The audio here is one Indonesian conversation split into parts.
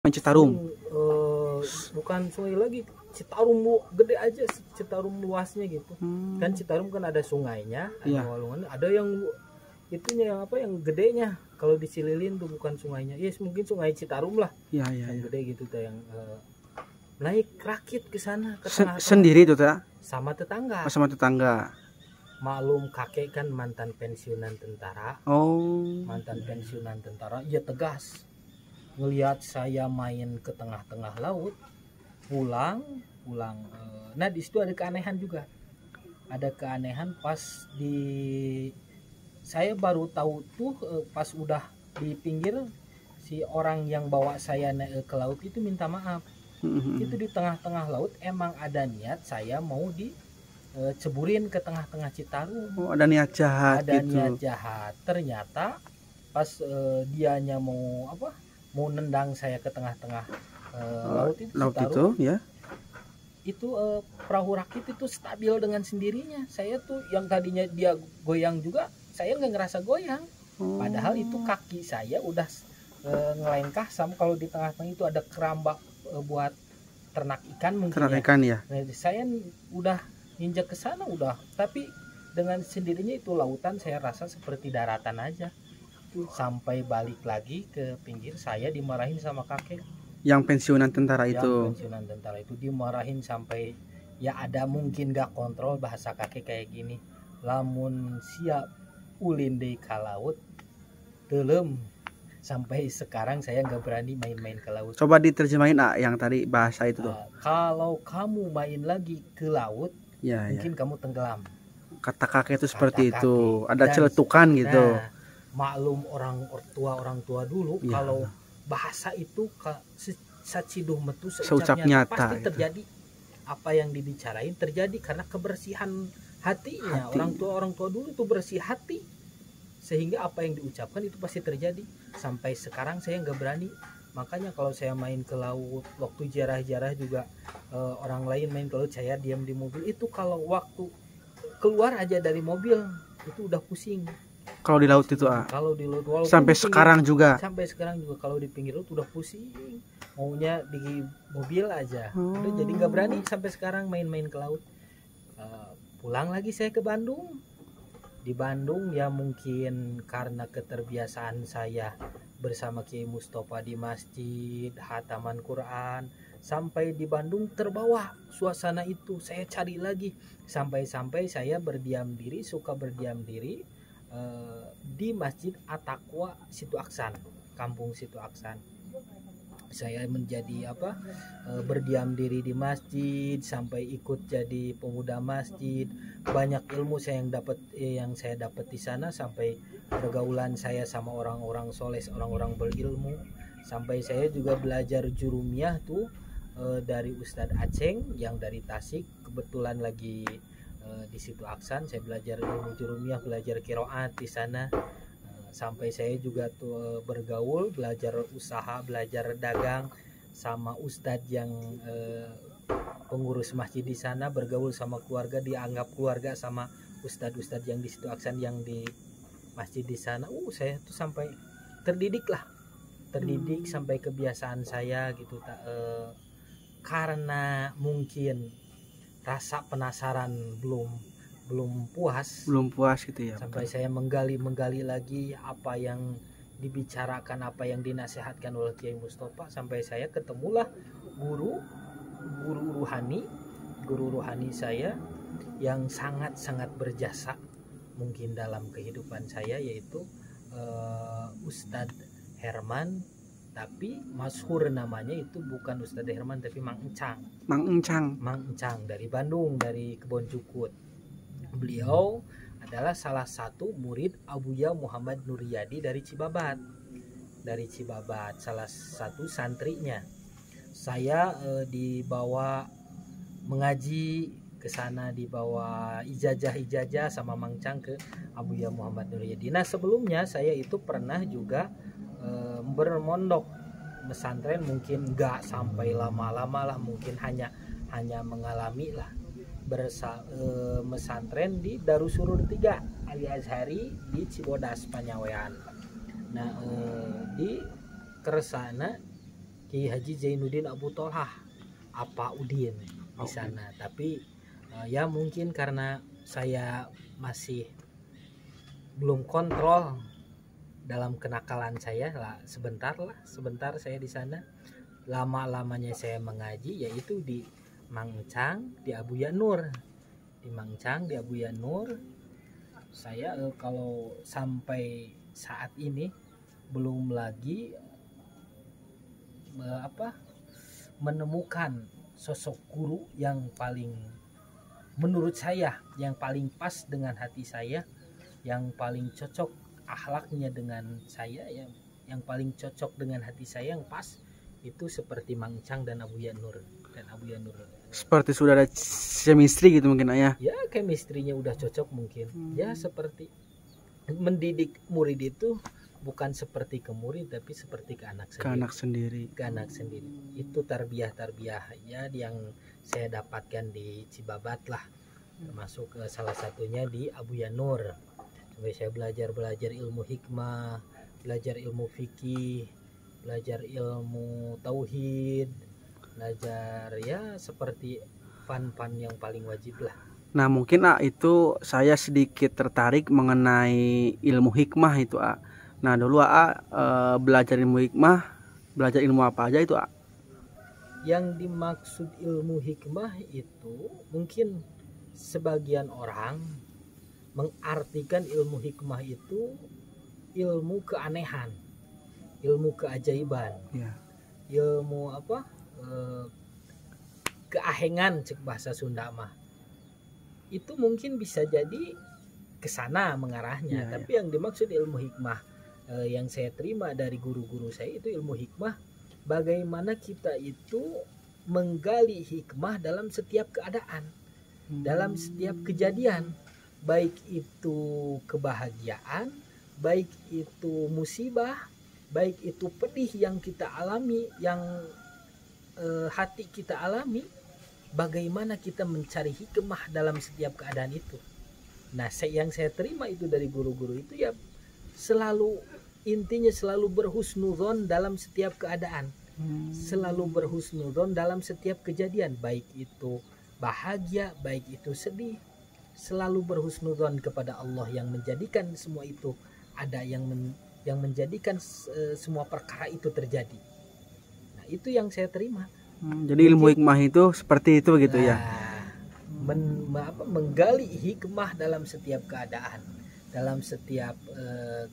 Main Citarum. Bukan sungai lagi, Citarum gede aja, Citarum luasnya gitu. Kan Citarum kan ada sungainya, ada walungan, ada yang itunya yang apa yang gedenya. Kalau di Cililin tuh bukan sungainya, yes mungkin sungai Citarum lah. Yang gede gitu tuh yang naik rakit ke sana ke tengah. Sendiri tuh tak? Sama tetangga. Oh, sama tetangga. Maklum kakek kan mantan pensiunan tentara. Mantan pensiunan tentara, ia tegas. Ngelihat saya main ke tengah-tengah laut, pulang. Nah di situ ada keanehan juga. Ada keanehan pas saya baru tahu tuh pas udah di pinggir, si orang yang bawa saya naik ke laut itu minta maaf. Itu di tengah-tengah laut emang ada niat saya mau ceburin ke tengah-tengah Citarum. Oh, ada niat jahat. Ada gitu. Niat jahat. Ternyata pas dianya mau nendang saya ke tengah-tengah laut itu Citarum, itu ya. Itu perahu rakit itu stabil dengan sendirinya. Saya tuh yang tadinya dia goyang juga, saya nggak ngerasa goyang. Padahal itu kaki saya udah ngelengkah sama kalau di tengah-tengah itu ada kerambak buat ternak ikan mungkin. Ternak ikan ya. Nah, saya udah injak ke sana udah, tapi dengan sendirinya itu lautan saya rasa seperti daratan aja. Sampai balik lagi ke pinggir, saya dimarahin sama kakek yang pensiunan tentara itu. Yang pensiunan tentara itu dimarahin sampai ya ada mungkin gak kontrol bahasa kakek kayak gini. Lamun siap ulin deui ka laut telem. Sampai sekarang saya nggak berani main-main ke laut. Coba diterjemahin yang tadi bahasa itu tuh. Kalau kamu main lagi ke laut, mungkin kamu tenggelam. Kata kakek itu seperti itu. Ada celetukan gitu. Nah, maklum orang tua dulu kalau bahasa itu saciduh metu seucap nyata pasti terjadi. Apa yang dibicarain terjadi karena kebersihan hatinya. Orang tua dulu itu bersih hati, sehingga apa yang diucapkan itu pasti terjadi. Sampai sekarang saya nggak berani. Makanya kalau saya main ke laut, waktu jarah-jarah juga orang lain main ke laut, saya diam di mobil. Itu kalau waktu keluar aja dari mobil itu udah pusing. Kalau di laut itu kalau di laut sampai sekarang juga kalau di pinggir laut udah pusing, maunya di mobil aja. Udah jadi nggak berani sampai sekarang main-main ke laut. Pulang lagi saya ke Bandung. Di Bandung ya mungkin karena keterbiasaan saya bersama Kiai Mustafa di masjid, hataman Quran, sampai di Bandung terbawa suasana itu. Saya cari lagi sampai saya suka berdiam diri di Masjid At-Taqwa Situ Aksan, Kampung Situ Aksan. Saya menjadi berdiam diri di masjid sampai ikut jadi pemuda masjid. Banyak ilmu yang saya dapat di sana, sampai pergaulan saya sama orang-orang soleh, orang-orang berilmu. Sampai saya juga belajar jurumiyah tuh dari Ustadz Aceng yang dari Tasik, kebetulan lagi di Situ Aksan. Saya belajar ilmu jurumiyah, belajar qiraat di sana. Sampai saya juga tuh bergaul, belajar usaha, belajar dagang sama ustadz yang pengurus masjid di sana, bergaul sama keluarga, dianggap keluarga sama ustadz-ustadz yang di Situ Aksan yang di masjid di sana. Saya tuh sampai terdidik sampai kebiasaan saya gitu. Karena mungkin rasa penasaran belum puas gitu ya. Sampai saya menggali lagi apa yang dibicarakan, apa yang dinasihatkan oleh Kiai Mustafa. Sampai saya ketemulah guru ruhani saya yang sangat berjasa mungkin dalam kehidupan saya, yaitu Ustadz Herman, tapi masyhur namanya itu bukan Ustadz Herman tapi Mang Encang dari Bandung, dari Kebon Cukut. Beliau adalah salah satu murid Abuya Muhammad Nuryadi dari Cibabat, salah satu santrinya. Saya dibawa mengaji ke sana, dibawa ijazah sama Mang Cang ke Abuya Muhammad Nuryadi. Nah sebelumnya saya itu pernah juga bermondok pesantren, mungkin nggak sampai lama-lama lah, mungkin hanya mengalami lah mesantren di Darussurur 3 Ali Azhari di Cibodas Panyawean. Nah di keresana Kiai Haji Zainuddin Abu Tholah apa Udin di sana. Tapi ya mungkin karena saya masih belum kontrol dalam kenakalan saya lah, sebentar saya di sana. Lama-lamanya saya mengaji yaitu di Mangcang di Abuya Nur. Di Mangcang di Abuya Nur saya kalau sampai saat ini belum lagi menemukan sosok guru yang paling menurut saya yang paling pas dengan hati saya, yang paling cocok akhlaknya dengan saya, yang paling cocok dengan hati saya, yang pas itu seperti Mangcang dan Abuya Nur. Seperti sudah ada chemistry gitu mungkin ayah. Ya chemistry-nya udah cocok mungkin. Ya seperti mendidik murid itu bukan seperti ke murid tapi seperti ke anak sendiri. Ke anak sendiri. Itu tarbiyah ya yang saya dapatkan di Cibabat lah. Termasuk salah satunya di Abuya Nur. Sampai saya belajar ilmu hikmah, belajar ilmu fikih, belajar ilmu tauhid, belajar ya seperti fan yang paling wajib lah. Nah mungkin itu saya sedikit tertarik mengenai ilmu hikmah itu Nah dulu belajar ilmu hikmah, belajar ilmu apa aja itu Yang dimaksud ilmu hikmah itu mungkin sebagian orang mengartikan ilmu hikmah itu ilmu keanehan, ilmu keajaiban, ilmu keahengan cek bahasa Sunda mah. Itu mungkin bisa jadi kesana mengarahnya. Tapi yang dimaksud ilmu hikmah yang saya terima dari guru-guru saya itu ilmu hikmah bagaimana kita itu menggali hikmah dalam setiap keadaan, dalam setiap kejadian, baik itu kebahagiaan, baik itu musibah, baik itu pedih yang kita alami, yang hati kita alami, bagaimana kita mencari hikmah dalam setiap keadaan itu. Nah yang saya terima itu dari guru-guru itu ya intinya selalu berhusnudzon dalam setiap keadaan, selalu berhusnudzon dalam setiap kejadian, baik itu bahagia, baik itu sedih, selalu berhusnudzon kepada Allah yang menjadikan semua itu ada, yang menjadikan semua perkara itu terjadi. Nah itu yang saya terima. Jadi ilmu hikmah itu seperti itu gitu ya. Menggali hikmah dalam setiap keadaan, dalam setiap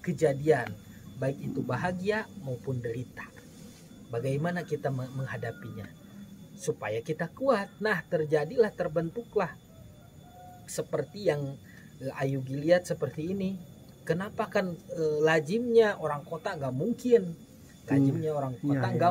kejadian, baik itu bahagia maupun derita. Bagaimana kita menghadapinya supaya kita kuat. Nah terbentuklah seperti yang Ayu Giliat seperti ini. Kenapa kan lazimnya orang kota nggak mungkin,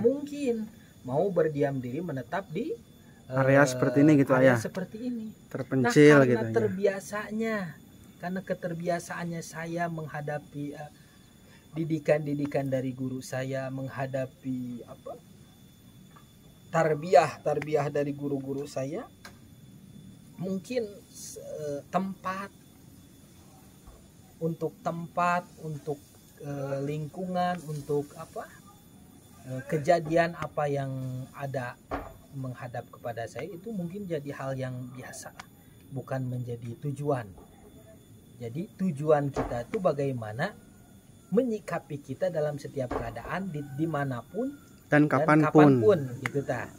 mungkin mau berdiam diri menetap di area seperti ini gitu area ayah. Seperti ini. Terpencil karena gitu karena keterbiasaannya saya menghadapi didikan dari guru saya, menghadapi tarbiyah dari guru-guru saya, mungkin tempat untuk lingkungan, untuk kejadian apa yang ada menghadap kepada saya itu mungkin jadi hal yang biasa, bukan menjadi tujuan. Jadi tujuan kita itu bagaimana menyikapi kita dalam setiap keadaan dimanapun dan kapanpun gitu ta.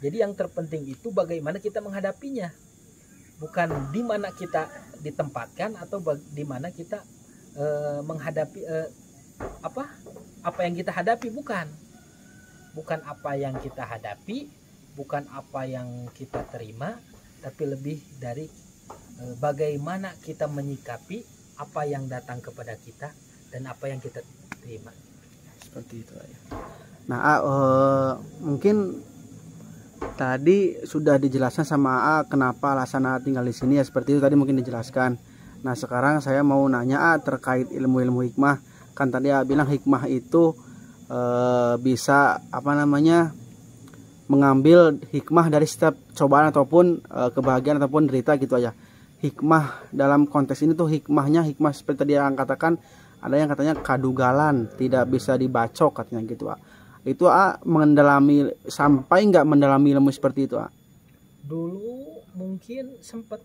Jadi yang terpenting itu bagaimana kita menghadapinya, bukan di mana kita ditempatkan atau di mana kita menghadapi apa yang kita hadapi, bukan apa yang kita hadapi, bukan apa yang kita terima, tapi lebih dari bagaimana kita menyikapi apa yang datang kepada kita dan apa yang kita terima. Seperti itu ya. Nah mungkin tadi sudah dijelaskan sama kenapa alasan tinggal di sini ya, seperti itu tadi mungkin dijelaskan. Nah sekarang saya mau nanya terkait ilmu hikmah. Kan tadi bilang hikmah itu bisa mengambil hikmah dari setiap cobaan ataupun kebahagiaan ataupun derita gitu aja. Hikmah dalam konteks ini tuh hikmah seperti tadi yang katakan, ada yang katanya kadugalan, tidak bisa dibacok katanya gitu. Itu mendalami sampai nggak mendalami ilmu seperti itu Dulu mungkin sempat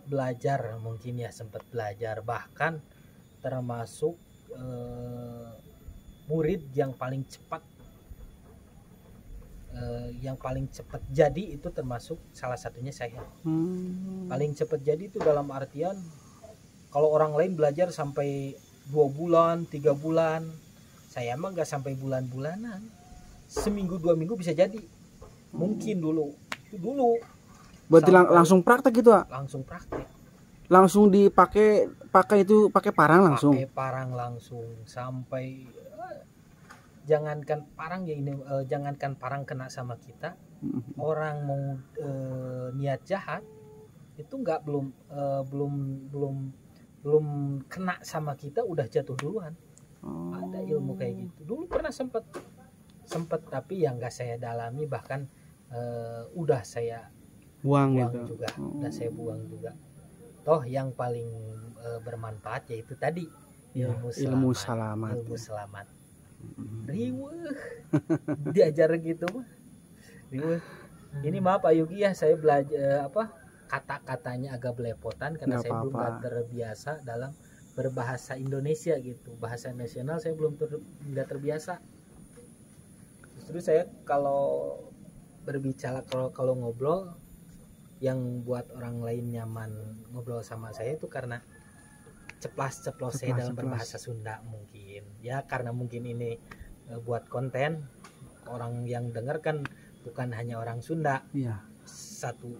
belajar, mungkin ya sempat belajar, bahkan termasuk murid yang paling cepat jadi itu termasuk salah satunya saya. Paling cepat jadi itu dalam artian kalau orang lain belajar sampai 2 bulan 3 bulan, saya mah nggak sampai bulan-bulanan, seminggu 2 minggu bisa jadi. Mungkin dulu berarti langsung praktek gitu langsung praktek, langsung dipakai pakai parang langsung, pakai parang langsung sampai jangankan parang ya ini, jangankan parang kena sama kita, orang mau niat jahat itu nggak belum kena sama kita udah jatuh duluan. Ada ilmu kayak gitu dulu, pernah sempet tapi yang nggak saya dalami, bahkan udah saya buang gitu. Juga udah saya buang juga. Toh yang paling bermanfaat yaitu tadi ilmu selamat. Riweuh diajar gitu mah riweuh. Ini maaf Pak Yugi ya, saya belajar kata-katanya agak belepotan karena saya belum terbiasa dalam berbahasa Indonesia gitu. Bahasa nasional saya belum nggak terbiasa. Justru saya kalau berbicara, kalau ngobrol yang buat orang lain nyaman ngobrol sama saya itu karena ceplas-ceplos saya dalam berbahasa Sunda mungkin. Ya karena mungkin ini buat konten, orang yang dengar kan bukan hanya orang Sunda. Iya. Satu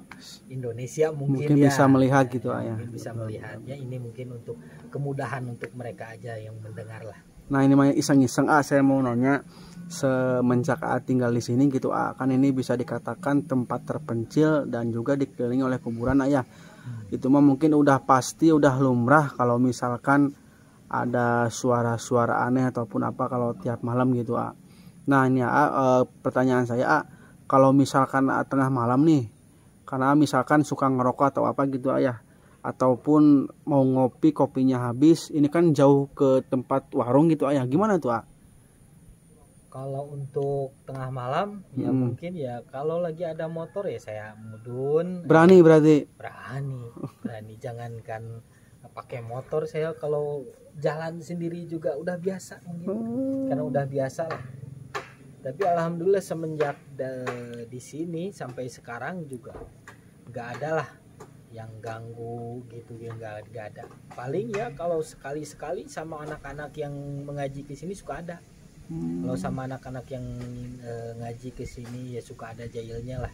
Indonesia mungkin ya, bisa melihat gitu ya. Mungkin bisa melihatnya, ini mungkin untuk kemudahan untuk mereka aja yang mendengar lah. Nah ini mah iseng-iseng saya mau nanya, semenjak tinggal di sini gitu kan ini bisa dikatakan tempat terpencil dan juga dikelilingi oleh kuburan ya. Itu mah mungkin udah pasti udah lumrah kalau misalkan ada suara-suara aneh ataupun apa kalau tiap malam gitu Nah ini pertanyaan saya kalau misalkan tengah malam nih, karena misalkan suka ngerokok atau apa gitu ya, ataupun mau ngopi kopinya habis, ini kan jauh ke tempat warung gitu ya, gimana tuh Kalau untuk tengah malam ya mungkin ya kalau lagi ada motor ya saya mudun. Berani berarti? Berani jangankan pakai motor, saya kalau jalan sendiri juga udah biasa mungkin. Karena udah biasa lah. Tapi alhamdulillah semenjak di sini sampai sekarang juga nggak ada lah yang ganggu gitu, ya nggak ada. Paling ya kalau sekali-sekali sama anak-anak yang mengaji ke sini suka ada. Kalau sama anak-anak yang ngaji ke sini ya suka ada jahilnya lah.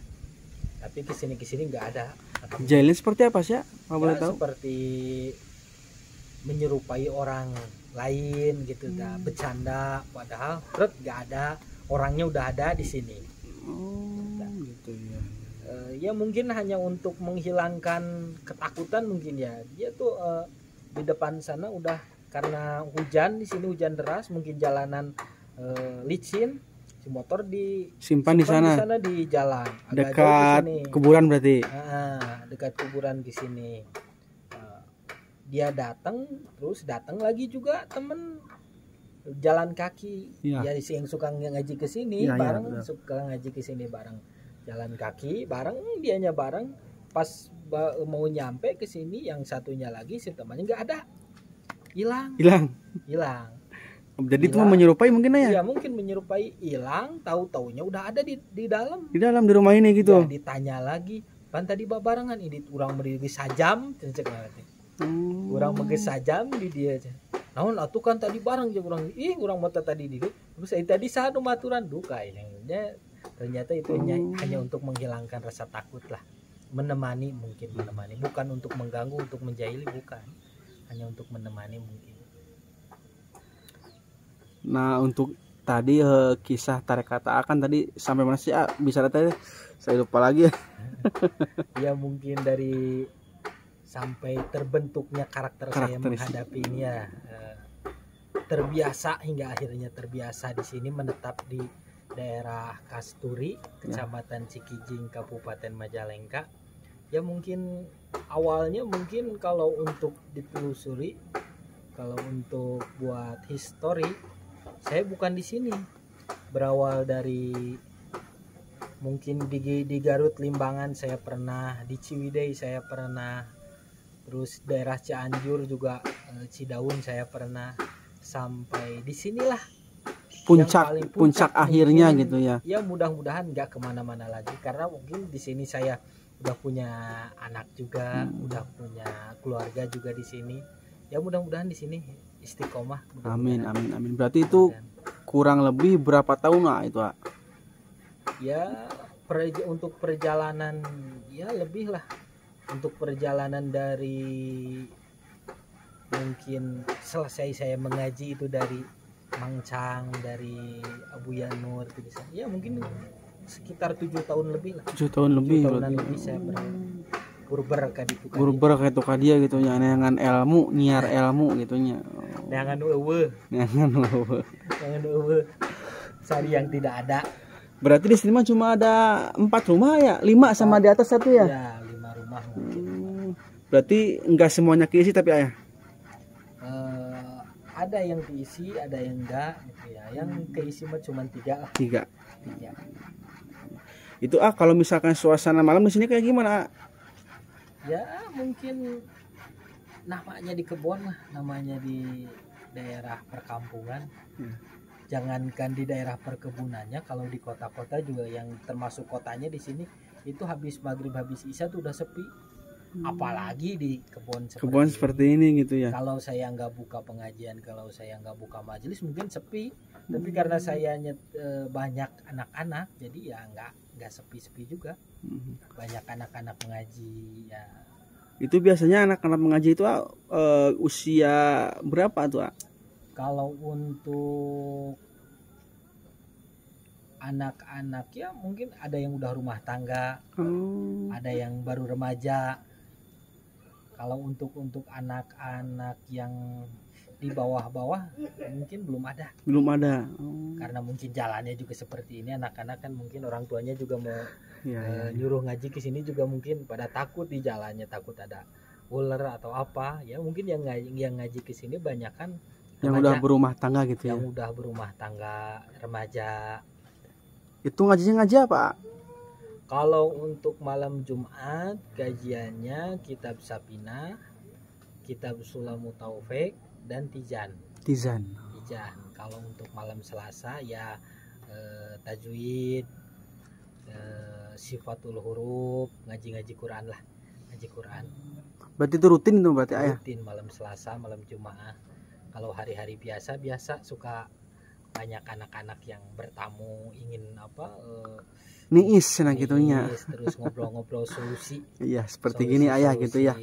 Tapi ke sini nggak ada. Jahilnya seperti apa sih? Boleh tahu? Seperti menyerupai orang lain gitu, bercanda padahal nggak ada, orangnya udah ada di sini. Gitu ya. Ya mungkin hanya untuk menghilangkan ketakutan mungkin ya. Dia tuh di depan sana udah, karena hujan di sini, hujan deras, mungkin jalanan licin, si motor simpan di sana di jalan dekat kuburan berarti. Dekat kuburan di sini. Dia datang lagi juga temen jalan kaki ya, yang suka ngaji ke sini bareng, suka ngaji ke sini bareng, jalan kaki bareng, dianya bareng. Pas mau nyampe ke sini, yang satunya lagi si temannya nggak ada, hilang. Jadi itu menyerupai mungkin ya? Iya mungkin menyerupai, hilang, tahu-taunya udah ada di dalam. Di rumah ini gitu. Ya, ditanya lagi, pan tadi barengan ini urang berdiri sajam, urang mege sajam di dia aja. Naon atuh kan tadi bareng aja urang. Urang mata tadi di terus tadi saha nu maturan duka ini. Ternyata itu hanya untuk menghilangkan rasa takut lah. Menemani, bukan untuk mengganggu, untuk menjahili, bukan. Hanya untuk menemani mungkin. Nah untuk tadi kisah tarik kata akan tadi sampai mana sih bisa tadi saya lupa lagi ya. Ya mungkin dari sampai terbentuknya karakter saya menghadapi ini ya, terbiasa hingga akhirnya terbiasa di sini, menetap di daerah Kasturi, Kecamatan Cikijing, Kabupaten Majalengka. Ya mungkin awalnya mungkin kalau untuk ditelusuri, kalau untuk buat histori saya bukan di sini, berawal dari mungkin di Garut Limbangan saya pernah, di Ciwidey saya pernah, terus daerah Cianjur juga, Cidaun saya pernah, sampai di sinilah puncak akhirnya mungkin, gitu ya. Ya mudah-mudahan nggak kemana-mana lagi, karena mungkin di sini saya udah punya anak juga, udah punya keluarga juga di sini. Ya mudah-mudahan di sini istiqomah. Amin amin amin. Berarti itu kurang lebih berapa tahun lah itu? Ya untuk perjalanan ya lebih lah, untuk perjalanan dari mungkin selesai saya mengaji itu dari Mangcang, dari Abu Yanur itu bisa. Ya mungkin sekitar 7 tahun lebih lah. 7 tahun lebih tahunan lebih saya berber kayak dia gitu nya, neangan ilmu, nyiar ilmu gitunya. Neangan eueuh. Sari yang tidak ada. Berarti di sini mah cuma ada 4 rumah ya, 5 sama di atas 1 ya? Ya, 5 rumah mungkin. Berarti enggak semuanya keisi tapi ayah? Ada yang keisi, ada yang enggak gitu ya. Yang keisi mah cuma 3 lah. 3. Itu kalau misalkan suasana malam di sini kayak gimana? Ya mungkin namanya di kebun lah, namanya di daerah perkampungan. Jangankan di daerah perkebunannya, kalau di kota-kota juga yang termasuk kotanya di sini itu habis maghrib habis isya tuh udah sepi. Apalagi di kebun seperti ini gitu ya. Kalau saya nggak buka pengajian, kalau saya nggak buka majelis mungkin sepi. Tapi karena saya banyak anak-anak, jadi ya nggak sepi-sepi juga. Banyak anak-anak mengaji ya. Itu biasanya anak-anak mengaji itu usia berapa tuh? Kalau untuk anak-anak ya mungkin ada yang udah rumah tangga, ada yang baru remaja. Kalau untuk anak-anak yang di bawah-bawah mungkin belum ada. Karena mungkin jalannya juga seperti ini, anak-anak kan mungkin orang tuanya juga mau nyuruh ngaji ke sini juga mungkin pada takut di jalannya, takut ada ular atau apa. Ya mungkin yang ngaji ke sini banyak kan yang udah berumah tangga gitu ya. Yang udah berumah tangga, remaja. Itu ngajinya ngaji apa? Kalau untuk malam Jumat kajiannya kitab Sapina, kitab Sulamu Taufik, dan Tizan. Kalau untuk malam Selasa ya tajwid, sifatul huruf, ngaji Quran lah, ngaji Quran. Berarti itu rutin tuh berarti ayah? Rutin malam Selasa, malam Jumat. Kalau hari-hari biasa suka banyak anak-anak yang bertamu ingin niis gitunya, terus ngobrol-ngobrol solusi. Iya seperti gini ayah gitu ya,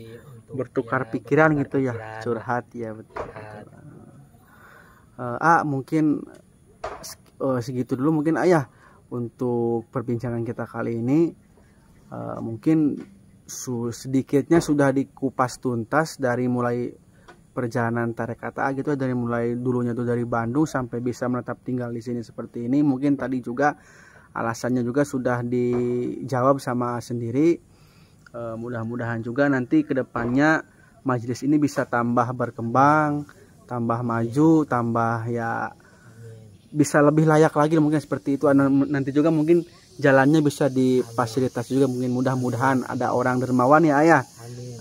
bertukar pikiran gitu ya, curhat ya betul. Mungkin segitu dulu mungkin ayah untuk perbincangan kita kali ini. Mungkin sedikitnya sudah dikupas tuntas dari mulai perjalanan tarekat gitu, dari mulai dulunya tuh dari Bandung sampai bisa menetap tinggal di sini seperti ini. Mungkin tadi juga alasannya juga sudah dijawab sama sendiri. Mudah-mudahan juga nanti kedepannya majelis ini bisa tambah berkembang, tambah maju, tambah ya bisa lebih layak lagi mungkin seperti itu. Nanti juga mungkin jalannya bisa difasilitasi juga, mungkin mudah-mudahan ada orang dermawan ya ayah.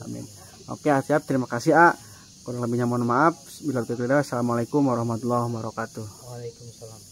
Amin. Oke siap, terima kasih kurang lebihnya mohon maaf. Assalamualaikum warahmatullahi wabarakatuh. Waalaikumsalam.